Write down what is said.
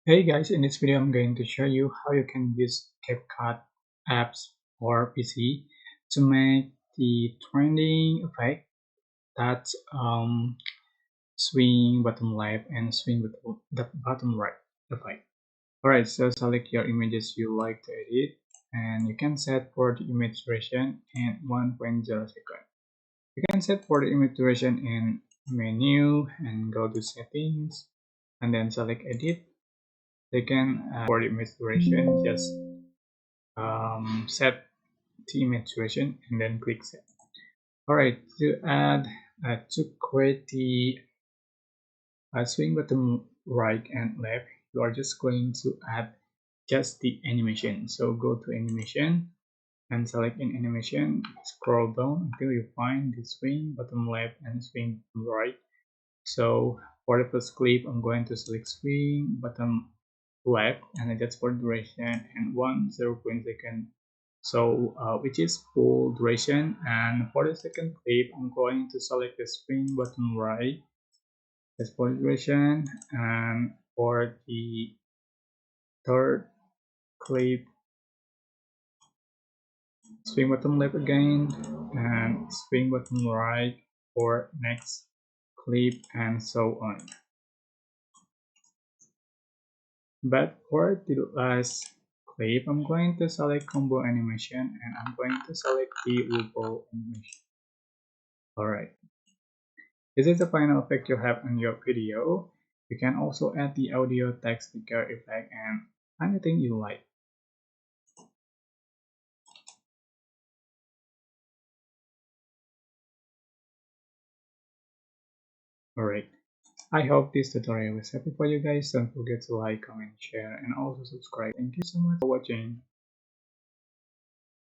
Hey guys, in this video I'm going to show you how you can use CapCut apps or PC to make the trending effect that swing bottom left and swing the bottom right effect. Alright, so select your images you like to edit and you can set for the image duration in 1.0 second. You can set for the image duration in menu and go to settings and then select edit. They can for the image duration just set the image duration and then click set. Alright, to create the swing button right and left, you are just going to add just the animation. So go to animation and select in animation, scroll down until you find the swing bottom left and swing bottom right. So for the first clip, I'm going to select swing bottom left and adjust for duration and 1.0 so which is full duration. And for the second clip I'm going to select the swing button right as for duration, and for the third clip swing button left again and swing button right for next clip and so on. But for the last clip, I'm going to select combo animation and I'm going to select the wobble animation. Alright, this is the final effect you have on your video. You can also add the audio text sticker effect and anything you like. Alright, I hope this tutorial was helpful for you guys. Don't forget to like, comment, share and also subscribe. Thank you so much for watching.